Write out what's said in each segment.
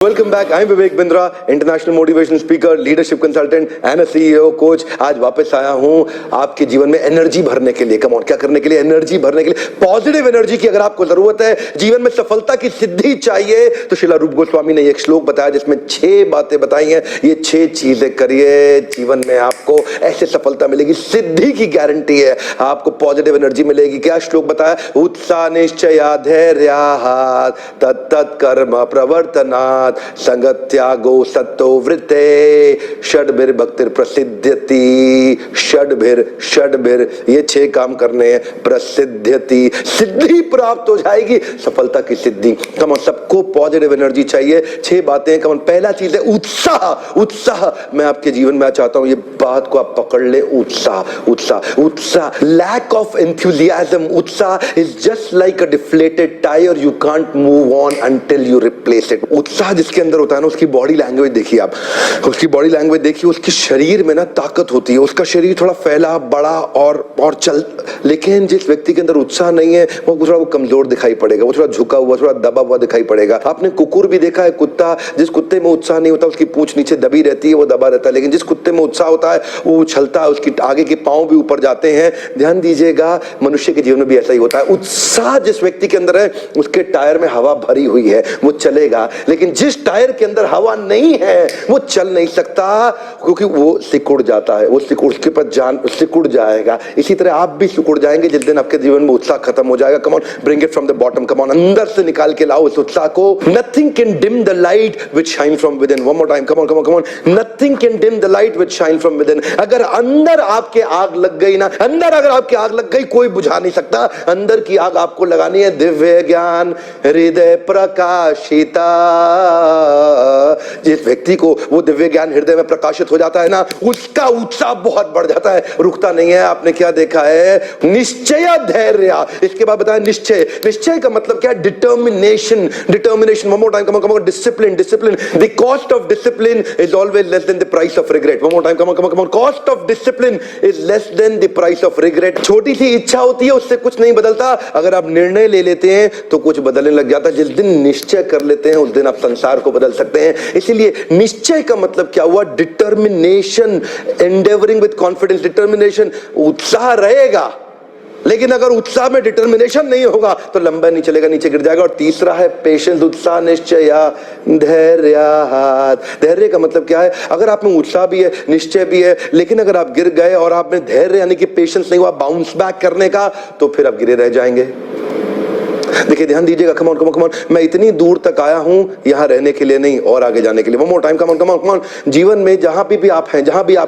Welcome back. I'm Vivek Bindra, international motivational speaker, leadership consultant and a CEO coach. आज वापस आया हूँ आपके जीवन में एनर्जी भरने के लिए। कम ऑन, क्या करने के लिए? एनर्जी भरने के लिए, पॉजिटिव एनर्जी की अगर आपको जरूरत है, जीवन में सफलता की सिद्धि चाहिए, तो शिला रूप गोस्वामी ने एक श्लोक बताया जिसमें 6 बातें बताई हैं। ये 6 चीजें करिए, जीवन में आपको ऐसे सफलता मिलेगी, सिद्धि की गारंटी है, आपको पॉजिटिव एनर्जी मिलेगी। क्या श्लोक बताया? उत्साह निश्चया धैर्यात् तत्तत् कर्म प्रवर्तनात् संगत्यागो सत्तो वृत्ते षड्भिर भक्तिर प्रसिद्ध्यति। षड्भिर ये 6 काम करने हैं। प्रसिद्ध्यति, सिद्धि प्राप्त हो जाएगी, सफलता की सिद्धि। कम सबको पॉजिटिव एनर्जी चाहिए। 6 बातें। कम पहला चीज है उत्साह। मैं आपके जीवन में चाहता हूं ये बात को आप पकड़ ले। उत्साह, लैक ऑफ एंथुसियाज्म। उत्साह is just like a deflated tyre, you can't move on until you replace it. उत्साह जिसके अंदर होता है ना, उसकी बॉडी लैंग्वेज देखिए आप, उसकी बॉडी लैंग्वेज देखिए, उसके शरीर में ना ताकत होती है, उसका शरीर थोड़ा फैला बड़ा और चल। लेकिन जिस व्यक्ति के अंदर उत्साह नहीं है वो थोड़ा कमजोर दिखाई पड़ेगा, वो थोड़ा झुका हुआ, थोड़ा दबा हुआ दिखाई पड़ेगा। आपने कुकुर भी देखा है, कुत्ता, जिस कुत्ते में उत्साह नहीं होता उसकी पूंछ नीचे दबी रहती है, वो दबा रहता है। लेकिन जिस कुत्ते में उत्साह होता है वो उछलता है, उसकी आगे के पांव भी ऊपर जाते हैं। ध्यान दीजिएगा, मनुष्य के जीवन में भी ऐसा ही होता है। उत्साह जिस व्यक्ति के अंदर है उसके टायर में हवा भरी हुई है, वो चलेगा। लेकिन जिस टायर के अंदर हवा नहीं है वो चल नहीं सकता, क्योंकि वो सिकुड़ जाता है, वो उसके पर जान सिकुड़ जाएगा। इसी तरह आप भी सिकुड़ जाएंगे जिस दिन आपके जीवन में उत्साह खत्म हो जाएगा। कम on, bring it from the bottom. Come on, अंदर से निकाल के लाओ इस उत्साह को। Nothing can dim the light which shine from with in. One more time, come on, nothing can dim the light which shine from with in. अगर अंदर आपके आग लग गई ना, अंदर अगर आपकी आग लग गई, कोई बुझा नहीं सकता। अंदर की आग आपको लगानी है। दिव्य ज्ञान हृदय प्रकाशिता। जिस व्यक्ति को वो दिव्य ज्ञान हृदय में प्रकाशित हो जाता है ना, उसका उत्साह बहुत बढ़ जाता है, रुकता नहीं है। आपने क्या देखा है? निश्चय धैर्य। इसके बाद बताया निश्चय का मतलब क्या? Determination. One more time, come on, discipline. The cost of discipline is always less than the price of regret. One more time, come on, cost of discipline is less than the price of regret. छोटी सी इच्छा होती है, उससे कुछ नहीं बदलता। अगर आप निर्णय ले लेते हैं तो कुछ बदलने लग जाता है। जिस दिन निश्चय कर लेते हैं उस दिन आप संसार को बदल सकते हैं। इसीलिए निश्चय का मतलब क्या हुआ? Determination, endeavouring with confidence. Determination, उत्साह रहेगा, लेकिन अगर उत्साह में डिटर्मिनेशन नहीं होगा तो लंबा नहीं चलेगा, नीचे गिर जाएगा। और तीसरा है पेशेंस। उत्साह निश्चय धैर्यात्। धैर्य का मतलब क्या है? अगर आप में उत्साह भी है, निश्चय भी है, लेकिन अगर आप गिर गए और आप में धैर्य यानी कि पेशेंस नहीं हुआ बाउंस बैक करने का, तो फिर आप गिरे रह जाएंगे। देखिए, ध्यान दीजिएगा। कम ऑन, मैं इतनी दूर तक आया हूं यहां रहने के लिए नहीं, और आगे जाने के लिए। One more time, come on. जीवन में जहां भी आप हैं,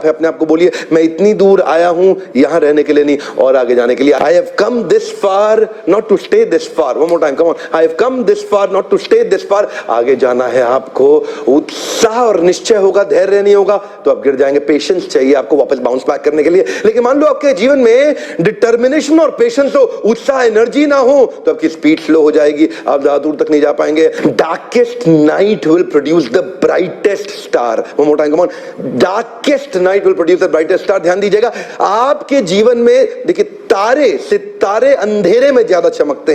अपने आप को बोलिए, मैं इतनी दूर आया हूं यहां रहने के लिए नहीं, और आगे जाने के लिए। I have come this far not to stay this far. One more time, come on, I have come this far not to stay this far. आगे जाना है आपको। उत्साह और निश्चय होगा, धैर्य नहीं होगा तो आप गिर जाएंगे। पेशेंस चाहिए आपको वापस बाउंस बैक करने के लिए। लेकिन मान लो आपके जीवन में डिटर्मिनेशन और पेशेंस हो, उत्साह एनर्जी ना हो, तो आपकी स्पीड स्लो हो जाएगी, आप ज्यादा दूर तक नहीं जा पाएंगे। Darkest night will produce the brightest star. One more time, come on, darkest night will produce the brightest star. ध्यान दीजिएगा, आपके जीवन में देखिए, सितारे अंधेरे में ज्यादा चमकते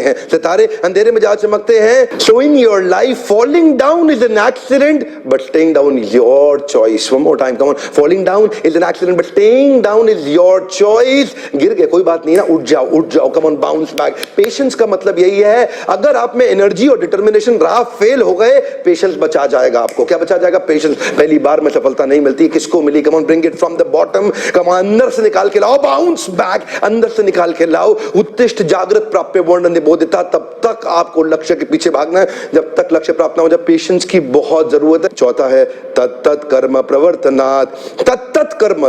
हैं, showing your life. Falling down is an accident but staying down is your choice. One more time, come on, falling down is an accident but staying down is your choice. गिर गए, कोई बात नहीं ना, उठ जाओ, come on, bounce back. Patience का मतलब यही है, अगर आप में एनर्जी और डिटर्मिनेशन रहा, फेल हो गए, पेशेंस बचा जाएगा आपको। क्या बचा जाएगा? पेशेंस। पहली बार में सफलता नहीं मिलती, किसको मिली? Come on, bring it from the bottom. Come on, अंदर से निकाल के लाओ, बाउंस बैक, अंदर से निकाल के लाओ। उत्तिष्ठ जागृत प्राप्य वर्ण निबोधिता। तब तक आपको लक्ष्य के पीछे भागना है जब तक लक्ष्य प्राप्त ना हो जाए। पेशेंस की बहुत जरूरत है। चौथा है तत्तत् कर्म प्रवर्तनात्। तत्तत् कर्म,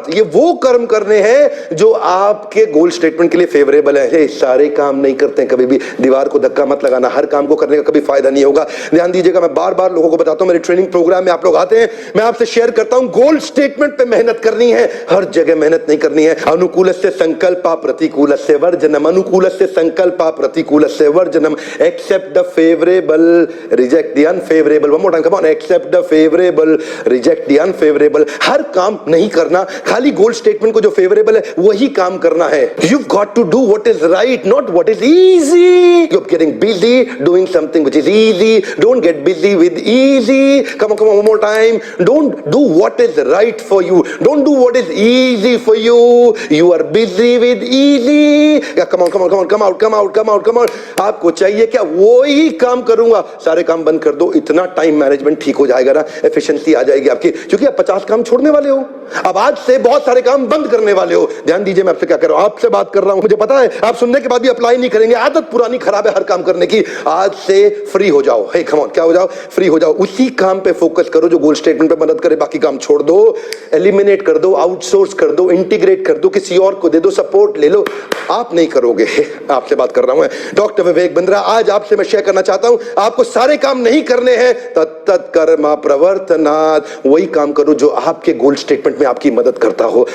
ये वो कर्म करने हैं जो आपके गोल स्टेटमेंट के लिए फेवरेबल है। सारे काम नहीं करते कभी भी, दीवार को धक्का मत लगाना, हर काम को करने का कभी फायदा नहीं होगा। ध्यान दीजिएगा, मैं बार बार लोगों को बताता हूं, मेरे ट्रेनिंग प्रोग्राम में आप लोग आते हैं, मैं आपसे शेयर करता हूं, गोल स्टेटमेंट पे मेहनत करनी है, हर जगह मेहनत नहीं करनी है। अनुकूलस्य संकल्पा प्रतिकूलस्य वर्जनम। अनुकूलस्य संकल्पा प्रतिकूलस्य निर्वर्जनम, accept the favourable, reject the unfavourable. One more time, come on, accept the favourable, reject the unfavourable. हर काम नहीं करना, खाली गोल स्टेटमेंट को जो फेवरेबल है वही काम करना है। You got to do what is right, not what is easy. You are getting busy doing something which is easy. Don't get busy with easy. Come on, one more time, don't do what is right for you, don't do what is easy for you. You are busy with easy. Come on, come on, come on, come out, come out, come out, come out. आपको चाहिए क्या? वो ही काम करूंगा। सारे काम बंद कर दो, इतना टाइम मैनेजमेंट ठीक हो जाएगा ना, एफिशिएंसी आ जाएगी आपकी, क्योंकि आप 50 काम छोड़ने वाले हो। अब आज से बहुत सारे काम बंद करने वाले हो। ध्यान दीजिए मैं आपसे क्या कर रहा हूं, आपसे बात कर रहा हूं, मुझे पता है आप सुनने के बाद भी अप्लाई नहीं करेंगे, आदत पुरानी खराब है हर काम करने की। आज से फ्री हो जाओ। हे कम ऑन, क्या हो जाओ? फ्री हो जाओ। उसी काम पे फोकस करो जो गोल स्टेटमेंट पे मदद करे, बाकी काम छोड़ दो, एलिमिनेट कर दो, आउटसोर्स कर दो, इंटीग्रेट कर दो, किसी और को दे दो, सपोर्ट ले लो। आप नहीं करोगे। आपसे बात कर रहा हूं मैं, डॉक्टर विवेक बिंद्रा। आज आपसे मैं शेयर करना चाहता हूं, आपको सारे काम नहीं करने हैं, तत्त कर्मा प्रवर्तनात्, वही काम करो जो आपके गोल स्टेटमेंट में आपकी मदद करता हो।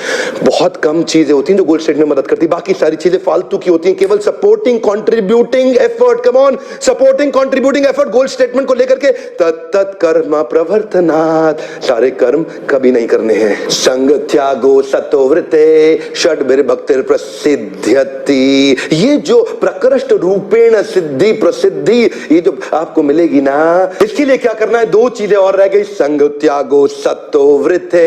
बहुत कम चीजें होती हैं जो गोल स्टेटमेंट में मदद करती, बाकी सारी चीजें फालतू की होती हैं, केवल supporting contributing effort. Come on, supporting contributing effort goal statement को लेकर के, तत्त कर्मा प्रवर्तनात्, सारे कर्म कभी नहीं करने हैं। संग त्यागो सतोवृते षड्भिर्भक्तिर् प्रसिद्ध्यति। ये जो प्रकृष्ट रूपेण सिद्धि प्रसिद्धि, ये जो आपको मिलेगी ना, इसके लिए क्या करना है? दो चीजें और रह गई, संग त्यागो सतोवृते।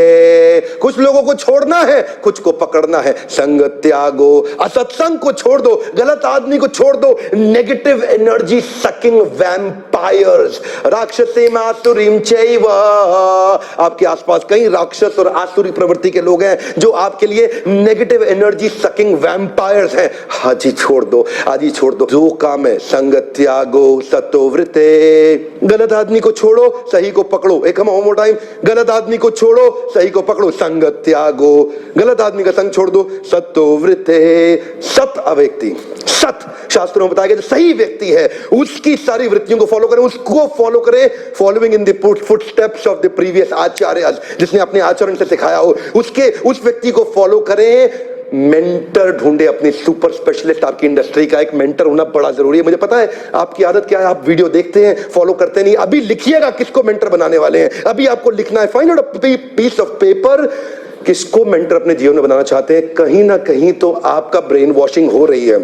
कुछ लोगों को छोड़ना है, कुछ को पकड़ना है। संग त्यागो, असत्संग को छोड़ दो, गलत आदमी को छोड़ दो, नेगेटिव एनर्जी सकिंग वैम्पायर्स, राक्षसीम आसुरीम चैव। आपके आसपास कई राक्षस और आसुरी प्रवृत्ति के लोग हैं जो आपके लिए नेगेटिव एनर्जी सकिंग वैम्पायर्स हैं। आज ही छोड़ दो, आज ही छोड़ दो। दो काम है, संग त्यागो सतोवृते। गलत आदमी को छोड़ो, सही को पकड़ो। एक हम मोर टाइम, गलत आदमी को छोड़ो, सही को पकड़ो। संग त्यागो, गलत आदमी का संग छोड़ दो, सतोवृते। सत अव्यक्ति, सत शास्त्रों में बताया गया जो सही व्यक्ति है उसकी सारी वृत्तियों को फॉलो करें, उसको फॉलो करें, following in the footsteps of the previous acharya, जिसने अपने आचरण से सिखाया हो, उसके उस व्यक्ति को फॉलो करें। मेंटर ढूंढे, अपनी सुपर स्पेशलिस्ट। आपकी इंडस्ट्री का एक मेंटर होना बड़ा जरूरी है। मुझे पता है आपकी आदत क्या है, आप वीडियो देखते हैं, फॉलो करते नहीं। अभी लिखिएगा किसको मेंटर बनाने वाले हैं, अभी आपको लिखना है। Find out a piece of paper, किसको मेंटर अपने जीवन में बनाना चाहते हैं। कहीं ना कहीं तो आपका ब्रेन वॉशिंग हो रही है,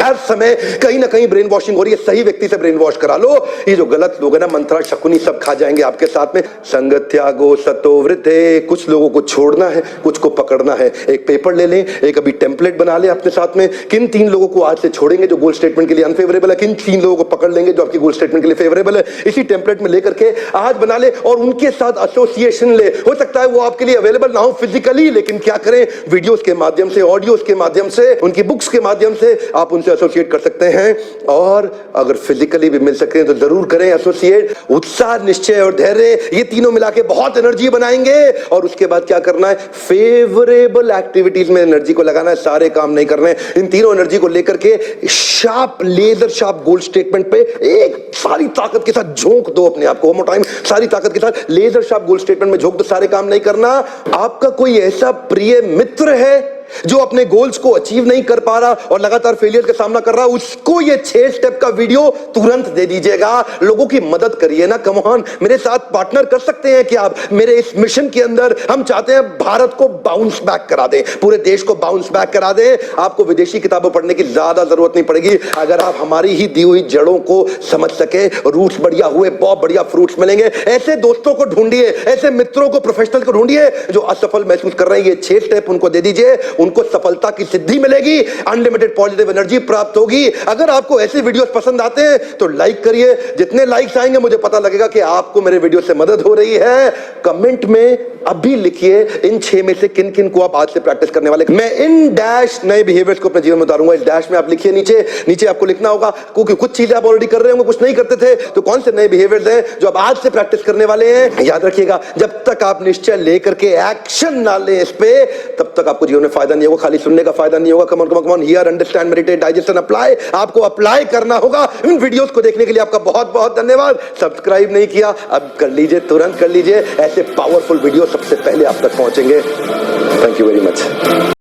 हर समय कहीं ना कहीं ब्रेन वॉशिंग हो रही है। सही व्यक्ति से ब्रेन वॉश करा लो। ये जो गलत लोग हैं ना, मंत्रा शकुनी सब खा जाएंगे आपके साथ में। संग त्यागो सतोवृते, कुछ लोगों को छोड़ना है, कुछ को पकड़ना है। एक पेपर ले लें, एक अभी टेम्पलेट बना ले अपने साथ में, किन 3 लोगों को आज से छोड़ेंगे जो गोल स्टेटमेंट के लिए अनफेवरेबल है, किन 3 लोगों को पकड़ लेंगे जो आपकी गोल स्टेटमेंट के लिए फेवरेबल है। इसी टेम्पलेट में लेकर के आज बना ले और उनके साथ एसोसिएशन ले। हो सकता है वो आपके लिए अवेलेबल ना हो फिजिकली, लेकिन क्या करें, वीडियोस के माध्यम से, ऑडियोस के माध्यम से, उनकी बुक्स के माध्यम से आप उनसे एसोसिएट कर सकते हैं। और अगर फिजिकली भी मिल सकते हैं तो जरूर करें एसोसिएट। उत्साह, निश्चय और धैर्य, ये तीनों मिला के बहुत एनर्जी बनाएंगे। और उसके बाद क्या करना है, फेवरेबल एक्टिविटीज में एनर्जी को लगाना है, सारे काम नहीं करने हैं। इन तीनों एनर्जी को लेकर के शार्प, लेजर शार्प गोल स्टेटमेंट पे एक सारी ताकत के साथ झोंक दो अपने आप को। वन मोर टाइम, सारी ताकत के साथ लेजर शार्प गोल स्टेटमेंट में झोंक दो, सारे काम नहीं करना। आपका कोई ऐसा प्रिय मित्र है जो अपने गोल्स को अचीव नहीं कर पा रहा और लगातार फेलियर का सामना कर रहा, उसको ये 6 स्टेप का वीडियो तुरंत दे दीजिएगा। लोगों की मदद करिए ना। कम ऑन, मेरे साथ पार्टनर कर सकते हैं कि आप मेरे इस मिशन के अंदर, हम चाहते हैं भारत को बाउंस बैक करा दें, पूरे देश को बाउंस बैक करा दें। आपको विदेशी किताबें पढ़ने की ज्यादा जरूरत नहीं पड़ेगी अगर आप हमारी ही दी हुई जड़ों को समझ सके। रूट्स बढ़िया हुए, बहुत बढ़िया फ्रूट्स मिलेंगे। ऐसे दोस्तों को ढूंढिए, ऐसे मित्रों को, प्रोफेशनल को ढूंढिए जो असफल महसूस कर रहे हैं। ये 6 स्टेप उनको दे दीजिए, उनको सफलता की सिद्धि मिलेगी, अनलिमिटेड पॉजिटिव एनर्जी प्राप्त होगी। अगर आपको ऐसे वीडियोस पसंद आते हैं तो लाइक करिए। जितने लाइक्स आएंगे मुझे पता लगेगा कि आपको मेरे वीडियो से मदद हो रही है। कमेंट में अभी लिखिए इन 6 में से किन किन को आप आज से प्रैक्टिस करने वाले। मैं इन डैश नए बिहेवियर्स को अपने जीवन में उतारूंगा। इस डैश में आप लिखिए, नीचे आपको लिखना होगा, क्योंकि कुछ चीजें आप ऑलरेडी कर रहे होंगे, कुछ नहीं करते थे, तो कौन से नए बिहेवियर्स हैं जो आप आज से प्रैक्टिस करने वाले हैं। याद रखिएगा, जब तक आप निश्चय लेकर के एक्शन ना लें इस पे, तब तक आपको जीवन में फायदा नहीं होगा। खाली सुनने का फायदा नहीं होगा। Come on, here, understand, meditate, digest and apply. आपको अप्लाई करना होगा। इन वीडियोस को देखने के लिए आपका बहुत बहुत धन्यवाद। सब्सक्राइब नहीं किया, अब कर लीजिए, तुरंत कर लीजिए। ऐसे पावरफुल वीडियो सबसे पहले आप तक पहुंचेंगे। Thank you very much.